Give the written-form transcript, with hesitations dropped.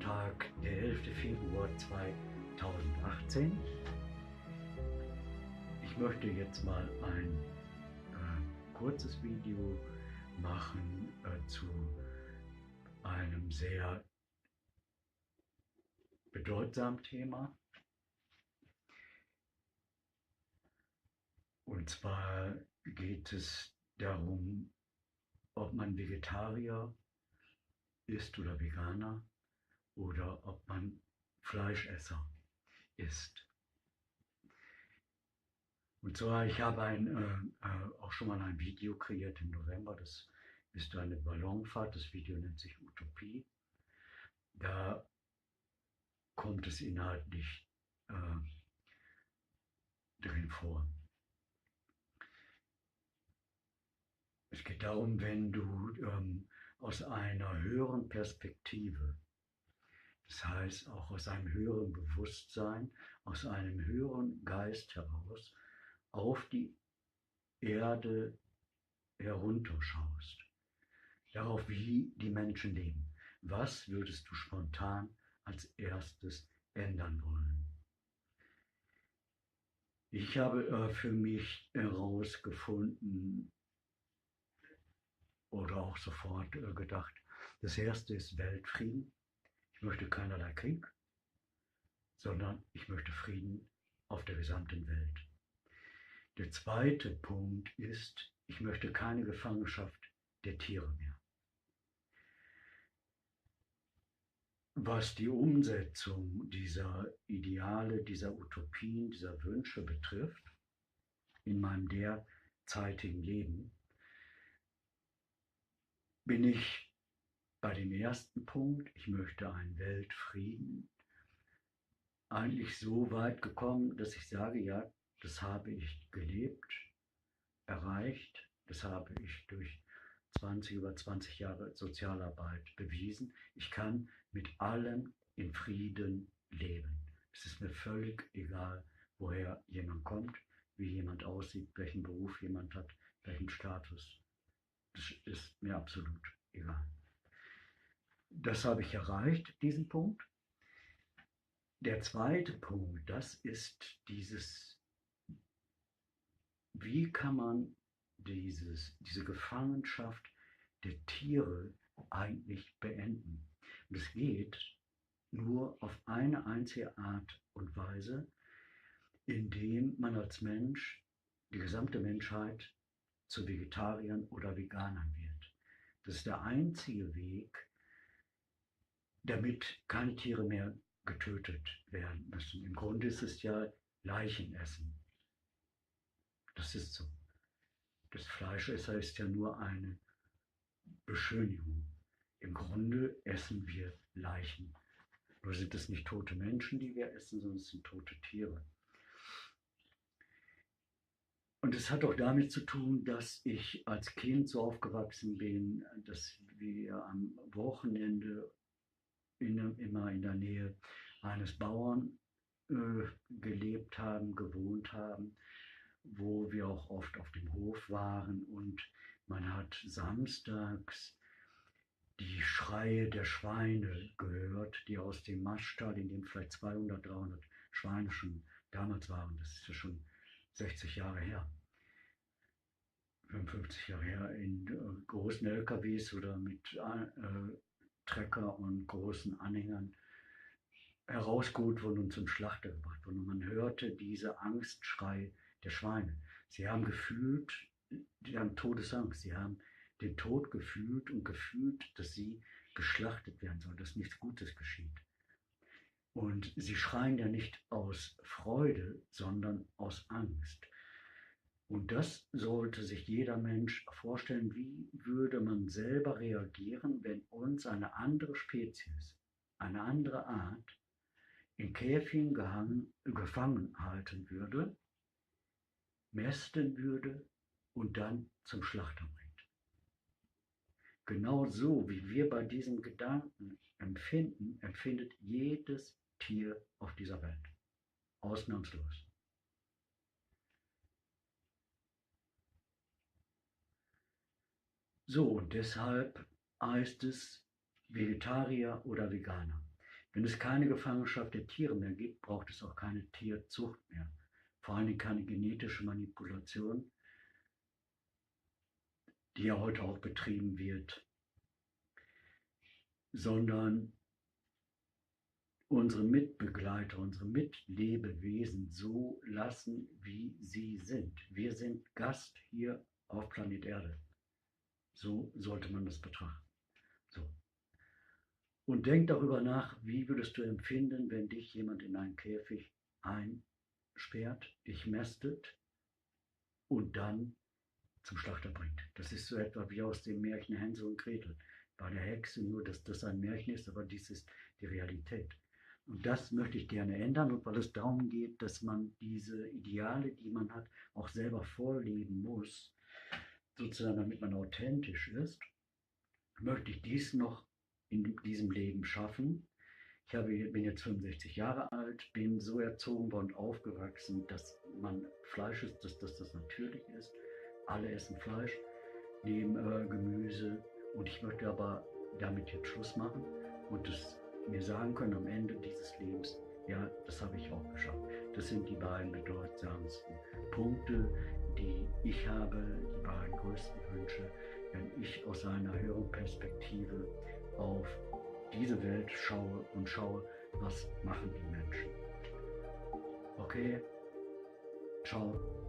Sonntag, der 11. Februar 2018. Ich möchte jetzt mal ein kurzes Video machen zu einem sehr bedeutsamen Thema. Und zwar geht es darum, ob man Vegetarier ist oder Veganer oder ob man Fleischesser ist. Und zwar, ich habe auch schon mal ein Video kreiert im November, das ist eine Ballonfahrt, das Video nennt sich Utopie. Da kommt es inhaltlich drin vor. Es geht darum, wenn du aus einer höheren Perspektive, das heißt auch aus einem höheren Bewusstsein, aus einem höheren Geist heraus, auf die Erde herunterschaust, darauf, wie die Menschen leben. Was würdest du spontan als erstes ändern wollen? Ich habe für mich herausgefunden oder auch sofort gedacht, das erste ist Weltfrieden. Ich möchte keinerlei Krieg, sondern ich möchte Frieden auf der gesamten Welt. Der zweite Punkt ist, ich möchte keine Gefangenschaft der Tiere mehr. Was die Umsetzung dieser Ideale, dieser Utopien, dieser Wünsche betrifft, in meinem derzeitigen Leben, bin ich bei dem ersten Punkt, ich möchte einen Weltfrieden, eigentlich so weit gekommen, dass ich sage, ja, das habe ich gelebt, erreicht, das habe ich durch über 20 Jahre Sozialarbeit bewiesen. Ich kann mit allem in Frieden leben. Es ist mir völlig egal, woher jemand kommt, wie jemand aussieht, welchen Beruf jemand hat, welchen Status. Das ist mir absolut egal. Das habe ich erreicht, diesen Punkt. Der zweite Punkt, das ist wie kann man diese Gefangenschaft der Tiere eigentlich beenden? Und es geht nur auf eine einzige Art und Weise, indem man als Mensch, die gesamte Menschheit, zu Vegetariern oder Veganern wird. Das ist der einzige Weg, damit keine Tiere mehr getötet werden müssen. Im Grunde ist es ja Leichenessen. Das ist so. Das Fleischesser ist ja nur eine Beschönigung. Im Grunde essen wir Leichen. Nur sind es nicht tote Menschen, die wir essen, sondern es sind tote Tiere. Und es hat auch damit zu tun, dass ich als Kind so aufgewachsen bin, dass wir am Wochenende immer in der Nähe eines Bauern gelebt haben, gewohnt haben, wo wir auch oft auf dem Hof waren, und man hat samstags die Schreie der Schweine gehört, die aus dem Maststall, in dem vielleicht 200, 300 Schweine schon damals waren. Das ist ja schon 60 Jahre her, 55 Jahre her, in großen LKWs oder mit Trecker und großen Anhängern herausgeholt wurden und zum Schlachter gebracht wurden. Und man hörte diese Angstschrei der Schweine. Sie haben gefühlt, die haben Todesangst, sie haben den Tod gefühlt und gefühlt, dass sie geschlachtet werden sollen, dass nichts Gutes geschieht. Und sie schreien ja nicht aus Freude, sondern aus Angst. Und das sollte sich jeder Mensch vorstellen, wie würde man selber reagieren, wenn uns eine andere Spezies, eine andere Art, in Käfigen gefangen halten würde, mästen würde und dann zum Schlachter bringt. Genau so, wie wir bei diesem Gedanken empfinden, empfindet jedes Tier auf dieser Welt. Ausnahmslos. So, und deshalb heißt es Vegetarier oder Veganer. Wenn es keine Gefangenschaft der Tiere mehr gibt, braucht es auch keine Tierzucht mehr. Vor allen Dingen keine genetische Manipulation, die ja heute auch betrieben wird, sondern unsere Mitbegleiter, unsere Mitlebewesen so lassen, wie sie sind. Wir sind Gast hier auf Planet Erde. So sollte man das betrachten. So. Und denk darüber nach, wie würdest du empfinden, wenn dich jemand in einen Käfig einsperrt, dich mästet und dann zum Schlachter bringt. Das ist so etwa wie aus dem Märchen Hänsel und Gretel. Bei der Hexe nur, dass das ein Märchen ist, aber dies ist die Realität. Und das möchte ich gerne ändern. Und weil es darum geht, dass man diese Ideale, die man hat, auch selber vorleben muss, sozusagen damit man authentisch ist, möchte ich dies noch in diesem Leben schaffen. Bin jetzt 65 Jahre alt, bin so erzogen worden, aufgewachsen, dass man Fleisch isst, dass das natürlich ist. Alle essen Fleisch, neben Gemüse. Und ich möchte aber damit jetzt Schluss machen und es mir sagen können am Ende dieses Lebens, ja, das habe ich auch geschafft. Das sind die beiden bedeutsamsten Punkte, die ich habe, die beiden größten Wünsche, wenn ich aus einer höheren Perspektive auf diese Welt schaue und schaue, was machen die Menschen. Okay, ciao.